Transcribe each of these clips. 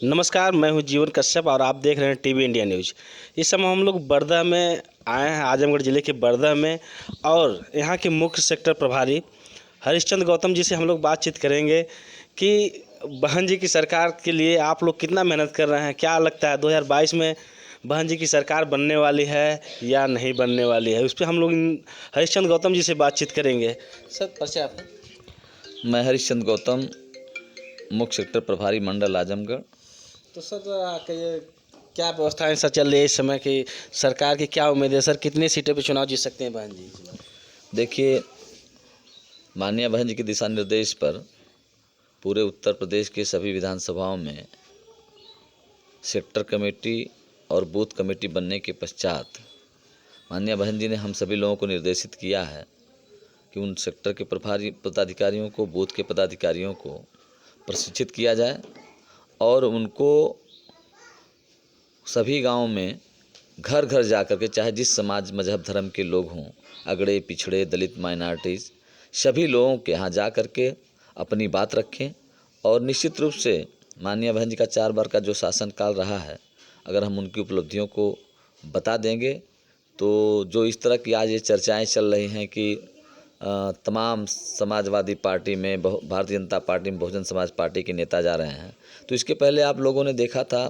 नमस्कार, मैं हूं जीवन कश्यप और आप देख रहे हैं टीवी इंडिया न्यूज़। इस समय हम लोग बरदह में आए हैं, आजमगढ़ ज़िले के बरदह में, और यहाँ के मुख्य सेक्टर प्रभारी हरिश्चंद्र गौतम जी से हम लोग बातचीत करेंगे कि बहन जी की सरकार के लिए आप लोग कितना मेहनत कर रहे हैं। क्या लगता है 2022 में बहन जी की सरकार बनने वाली है या नहीं बनने वाली है, उस पर हम लोग हरिश्चंद्र गौतम जी से बातचीत करेंगे। सर, परिचय आपका? मैं हरिश्चंद्र गौतम, मुख्य सेक्टर प्रभारी मंडल आजमगढ़। तो सर, कहिए क्या व्यवस्थाएं सर चल रही है इस समय की सरकार की, क्या उम्मीद है सर, कितनी सीटों पे चुनाव जीत सकते हैं बहन जी इस बार? देखिए, माननीय बहन जी के दिशा निर्देश पर पूरे उत्तर प्रदेश के सभी विधानसभाओं में सेक्टर कमेटी और बूथ कमेटी बनने के पश्चात माननीय बहन जी ने हम सभी लोगों को निर्देशित किया है कि उन सेक्टर के प्रभारी पदाधिकारियों को, बूथ के पदाधिकारियों को प्रशिक्षित किया जाए और उनको सभी गांवों में घर घर जा कर के, चाहे जिस समाज मजहब धर्म के लोग हों, अगड़े पिछड़े दलित माइनॉरिटीज़, सभी लोगों के यहाँ जा कर के अपनी बात रखें। और निश्चित रूप से माननीय बहन जी का 4 बार का जो शासनकाल रहा है, अगर हम उनकी उपलब्धियों को बता देंगे तो जो इस तरह की आज ये चर्चाएं चल रही हैं कि तमाम समाजवादी पार्टी में, भारतीय जनता पार्टी में बहुजन समाज पार्टी के नेता जा रहे हैं, तो इसके पहले आप लोगों ने देखा था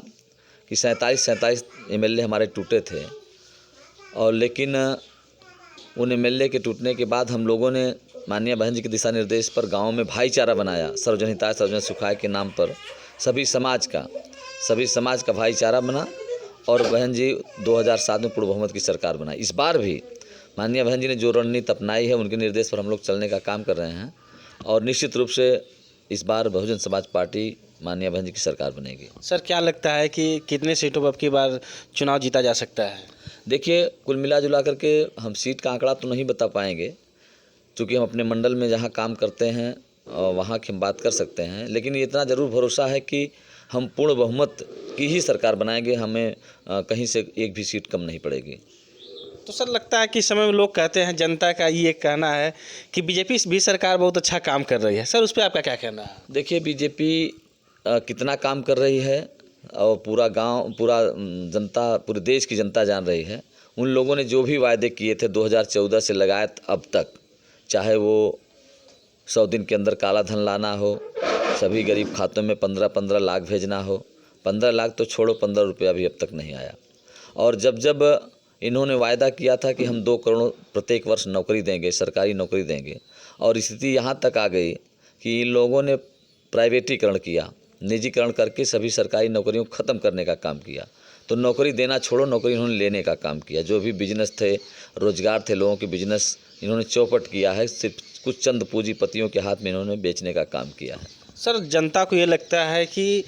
कि 37 एमएलए हमारे टूटे थे। और लेकिन उन एमएलए के टूटने के बाद हम लोगों ने माननीय बहन जी के दिशा निर्देश पर गाँव में भाईचारा बनाया। सर्वजन हिताय सर्वजन सुखाय के नाम पर सभी समाज का भाईचारा बना और बहन जी 2007 में पूर्ण बहुमत की सरकार बनाई। इस बार भी माननीय बहन जी ने जो रणनीति अपनाई है, उनके निर्देश पर हम लोग चलने का काम कर रहे हैं और निश्चित रूप से इस बार बहुजन समाज पार्टी माननीय बहन जी की सरकार बनेगी। सर, क्या लगता है कि कितने सीटों पर अब की बार चुनाव जीता जा सकता है? देखिए, कुल मिला जुला करके हम सीट का आंकड़ा तो नहीं बता पाएंगे, क्योंकि हम अपने मंडल में जहां काम करते हैं और वहां की हम बात कर सकते हैं, लेकिन ये इतना ज़रूर भरोसा है कि हम पूर्ण बहुमत की ही सरकार बनाएंगे। हमें कहीं से एक भी सीट कम नहीं पड़ेगी। तो सर, लगता है कि इस समय में लोग कहते हैं, जनता का ये कहना है कि बीजेपी भी सरकार बहुत अच्छा काम कर रही है। सर, उस पर आपका क्या कहना है? देखिए, बीजेपी कितना काम कर रही है और पूरा गांव, पूरा जनता, पूरे देश की जनता जान रही है। उन लोगों ने जो भी वायदे किए थे 2014 से लगाए अब तक, चाहे वो 100 दिन के अंदर काला धन लाना हो, सभी गरीब खातों में 15-15 लाख भेजना हो। 15 लाख तो छोड़ो, 15 रुपया भी अब तक नहीं आया। और जब इन्होंने वायदा किया था कि हम 2 करोड़ प्रत्येक वर्ष नौकरी देंगे, सरकारी नौकरी देंगे, और स्थिति यहाँ तक आ गई कि इन लोगों ने प्राइवेटीकरण किया, निजीकरण करके सभी सरकारी नौकरियों को ख़त्म करने का काम किया। तो नौकरी देना छोड़ो, नौकरी इन्होंने लेने का काम किया। जो भी बिजनेस थे, रोजगार थे लोगों के, बिजनेस इन्होंने चौपट किया है। सिर्फ कुछ चंद पूंजीपतियों के हाथ में इन्होंने बेचने का काम किया है। सर, जनता को ये लगता है कि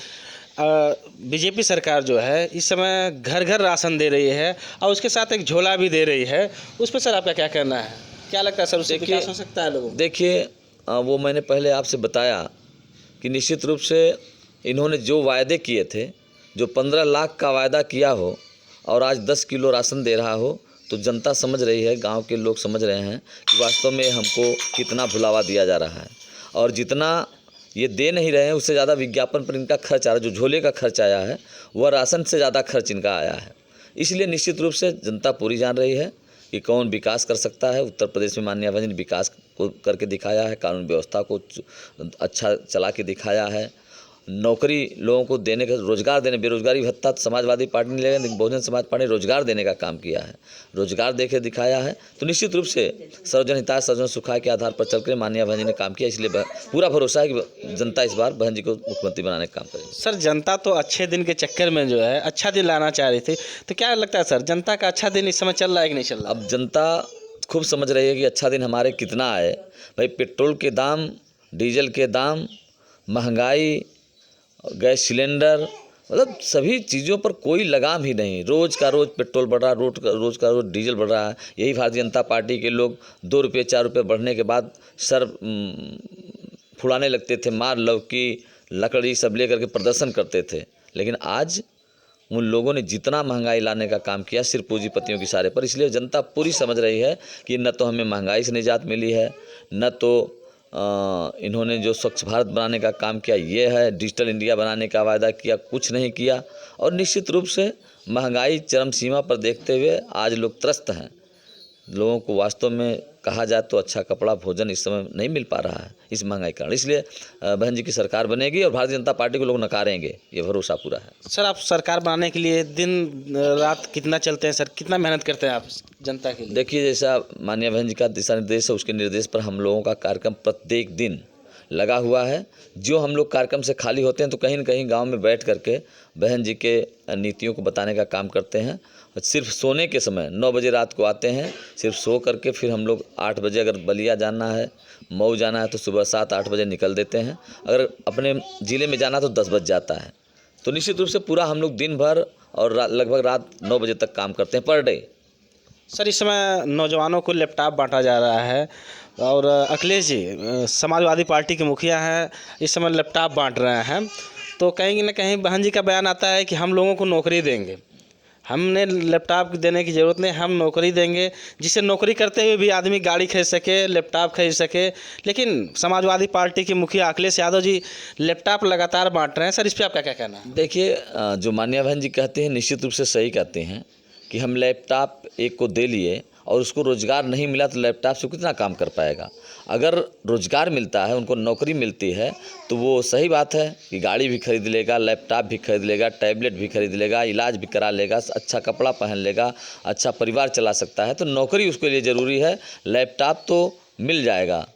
बीजेपी सरकार जो है इस समय घर घर राशन दे रही है और उसके साथ एक झोला भी दे रही है। उस पर सर आपका क्या कहना है? क्या लगता है सर, उससे विकास हो सकता है लोगों को? देखिए, वो मैंने पहले आपसे बताया कि निश्चित रूप से इन्होंने जो वायदे किए थे, जो 15 लाख का वायदा किया हो और आज 10 किलो राशन दे रहा हो, तो जनता समझ रही है, गांव के लोग समझ रहे हैं कि वास्तव में हमको कितना भुलावा दिया जा रहा है। और जितना ये दे नहीं रहे हैं, उससे ज़्यादा विज्ञापन पर इनका खर्च आ रहा है। जो झोले का खर्च आया है, वह राशन से ज़्यादा खर्च इनका आया है। इसलिए निश्चित रूप से जनता पूरी जान रही है कि कौन विकास कर सकता है। उत्तर प्रदेश में माननीय बहन जी ने विकास को करके दिखाया है, कानून व्यवस्था को अच्छा चला के दिखाया है, नौकरी लोगों को देने का, रोजगार देने, बेरोजगारी भत्ता समाजवादी पार्टी ने लेकिन बहुजन समाज पार्टी ने रोजगार देने का काम किया है, रोजगार देके दिखाया है। तो निश्चित रूप से सर्वजन हिताय सर्वजन सुखाय के आधार पर चलकर माननीय बहन जी ने काम किया। इसलिए पूरा भरोसा है कि जनता इस बार बहन जी को मुख्यमंत्री बनाने का काम करेगी। सर, जनता तो अच्छे दिन के चक्कर में जो है अच्छा दिन लाना चाह रही थी, तो क्या लगता है सर, जनता का अच्छा दिन इस समय चल रहा है कि नहीं चल रहा? अब जनता खूब समझ रही है कि अच्छा दिन हमारे कितना आए। भाई, पेट्रोल के दाम, डीजल के दाम, महंगाई, गैस सिलेंडर, मतलब सभी चीज़ों पर कोई लगाम ही नहीं। रोज़ का रोज़ पेट्रोल बढ़ रहा है, रोज़ का रोज़ डीजल बढ़ रहा है। यही भारतीय जनता पार्टी के लोग 2 रुपये 4 रुपये बढ़ने के बाद सर फुलाने लगते थे, मार लौकी लकड़ी सब लेकर के प्रदर्शन करते थे। लेकिन आज उन लोगों ने जितना महंगाई लाने का काम किया, सिर्फ पूंजीपतियों की इशारे पर। इसलिए जनता पूरी समझ रही है कि न तो हमें महंगाई से निजात मिली है, न तो इन्होंने जो स्वच्छ भारत बनाने का काम किया ये है, डिजिटल इंडिया बनाने का वायदा किया, कुछ नहीं किया। और निश्चित रूप से महंगाई चरम सीमा पर देखते हुए आज लोग त्रस्त हैं। लोगों को वास्तव में कहा जाए तो अच्छा कपड़ा, भोजन इस समय नहीं मिल पा रहा है इस महंगाई के कारण। इसलिए बहन जी की सरकार बनेगी और भारतीय जनता पार्टी को लोग नकारेंगे, ये भरोसा पूरा है। सर, आप सरकार बनाने के लिए दिन रात कितना चलते हैं सर, कितना मेहनत करते हैं आप जनता के लिए? देखिए, जैसा माननीय बहन जी का दिशा निर्देश है, उसके निर्देश पर हम लोगों का कार्यक्रम प्रत्येक दिन लगा हुआ है। जो हम लोग कार्यक्रम से खाली होते हैं तो कहीं न कहीं गांव में बैठ करके बहन जी के नीतियों को बताने का काम करते हैं। सिर्फ सोने के समय 9 बजे रात को आते हैं, सिर्फ सो करके फिर हम लोग 8 बजे अगर बलिया जाना है, मऊ जाना है तो सुबह 7-8 बजे निकल देते हैं। अगर अपने ज़िले में जाना तो 10 बज जाता है। तो निश्चित रूप से पूरा हम लोग दिन भर और लगभग रात 9 बजे तक काम करते हैं पर डे। सर, इस समय नौजवानों को लैपटॉप बांटा जा रहा है और अखिलेश जी समाजवादी पार्टी के मुखिया हैं, इस समय लैपटॉप बांट रहे हैं। तो कहीं न कहीं बहन जी का बयान आता है कि हम लोगों को नौकरी देंगे, हमने लैपटॉप देने की ज़रूरत नहीं, हम नौकरी देंगे, जिससे नौकरी करते हुए भी आदमी गाड़ी खरीद सके, लैपटॉप खरीद सके। लेकिन समाजवादी पार्टी के मुखिया अखिलेश यादव जी लैपटॉप लगातार बांट रहे हैं। सर, इस पर आपका क्या कहना है? देखिए, जो माननीय बहन जी कहते हैं निश्चित रूप से सही कहते हैं कि हम लैपटॉप एक को दे लिए और उसको रोज़गार नहीं मिला तो लैपटॉप से कितना काम कर पाएगा। अगर रोज़गार मिलता है, उनको नौकरी मिलती है तो वो सही बात है कि गाड़ी भी खरीद लेगा, लैपटॉप भी खरीद लेगा, टैबलेट भी खरीद लेगा, इलाज भी करा लेगा, अच्छा कपड़ा पहन लेगा, अच्छा परिवार चला सकता है। तो नौकरी उसके लिए ज़रूरी है, लैपटॉप तो मिल जाएगा।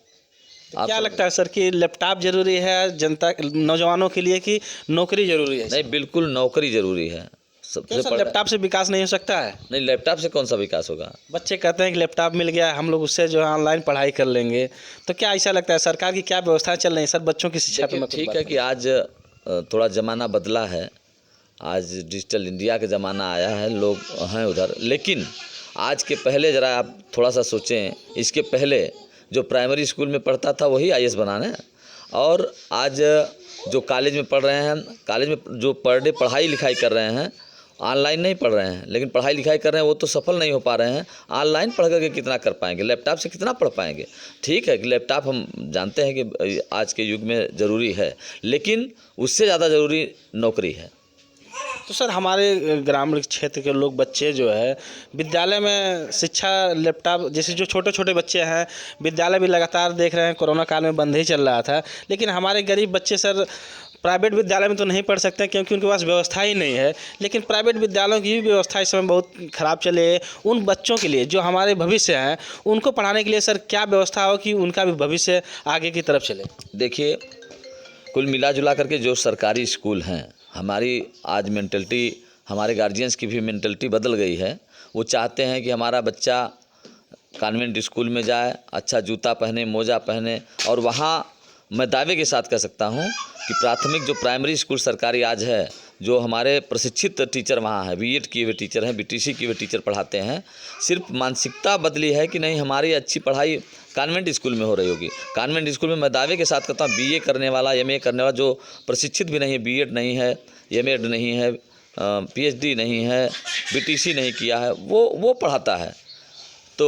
क्या लगता है सर कि लैपटॉप ज़रूरी है जनता नौजवानों के लिए कि नौकरी ज़रूरी है? नहीं, बिल्कुल नौकरी ज़रूरी है। क्यों सर, लैपटॉप से विकास नहीं हो सकता है? नहीं, लैपटॉप से कौन सा विकास होगा? बच्चे कहते हैं कि लैपटॉप मिल गया, हम लोग उससे जो है ऑनलाइन पढ़ाई कर लेंगे। तो क्या ऐसा लगता है सरकार की क्या व्यवस्था चल रही है सर बच्चों की शिक्षा पे? ठीक है कि आज थोड़ा ज़माना बदला है, आज डिजिटल इंडिया का ज़माना आया है, लोग हैं उधर। लेकिन आज के पहले ज़रा आप थोड़ा सा सोचें, इसके पहले जो प्राइमरी स्कूल में पढ़ता था वही IAS बनाना है, और आज जो कॉलेज में पढ़ रहे हैं, कॉलेज में जो पर डे पढ़ाई लिखाई कर रहे हैं, ऑनलाइन नहीं पढ़ रहे हैं लेकिन पढ़ाई लिखाई कर रहे हैं, वो तो सफल नहीं हो पा रहे हैं। ऑनलाइन पढ़ करके कितना कर पाएंगे, लैपटॉप से कितना पढ़ पाएंगे? ठीक है कि लैपटॉप हम जानते हैं कि आज के युग में ज़रूरी है, लेकिन उससे ज़्यादा ज़रूरी नौकरी है। तो सर, हमारे ग्रामीण क्षेत्र के लोग बच्चे जो है विद्यालय में शिक्षा लैपटॉप, जैसे जो छोटे छोटे बच्चे हैं विद्यालय भी लगातार देख रहे हैं, कोरोना काल में बंद ही चल रहा था। लेकिन हमारे गरीब बच्चे सर प्राइवेट विद्यालय में तो नहीं पढ़ सकते क्योंकि उनके पास व्यवस्था ही नहीं है। लेकिन प्राइवेट विद्यालयों की भी व्यवस्था इस समय बहुत ख़राब चले है। उन बच्चों के लिए जो हमारे भविष्य हैं, उनको पढ़ाने के लिए सर क्या व्यवस्था हो कि उनका भी भविष्य आगे की तरफ चले? देखिए, कुल मिला जुला करके जो सरकारी स्कूल हैं, हमारी आज मेंटलिटी, हमारे गार्जियंस की भी मेंटलिटी बदल गई है। वो चाहते हैं कि हमारा बच्चा कॉन्वेंट स्कूल में जाए, अच्छा जूता पहने, मोजा पहने, और वहाँ मैं दावे के साथ कह सकता हूँ कि प्राथमिक जो प्राइमरी स्कूल सरकारी आज है, जो हमारे प्रशिक्षित टीचर वहाँ हैं, B.Ed किए हुए टीचर हैं, BTC किए हुए टीचर पढ़ाते हैं। सिर्फ मानसिकता बदली है कि नहीं, हमारी अच्छी पढ़ाई कॉन्वेंट स्कूल में हो रही होगी। कॉन्वेंट स्कूल में मैं दावे के साथ कहता हूँ BA करने वाला, MA करने वाला, जो प्रशिक्षित भी नहीं है, B.Ed नहीं है, MA नहीं है, PhD नहीं है, BTC नहीं किया है, वो पढ़ाता है। तो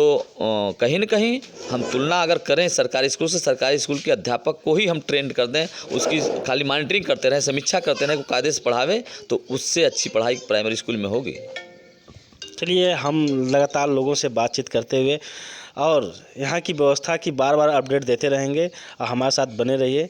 कहीं न कहीं हम तुलना अगर करें सरकारी स्कूल से, सरकारी स्कूल के अध्यापक को ही हम ट्रेंड कर दें, उसकी खाली मॉनिटरिंग करते रहें, समीक्षा करते रहें, को कायदे से पढ़ावे, तो उससे अच्छी पढ़ाई प्राइमरी स्कूल में होगी। चलिए, हम लगातार लोगों से बातचीत करते हुए और यहाँ की व्यवस्था की बार बार अपडेट देते रहेंगे और हमारे साथ बने रहिए।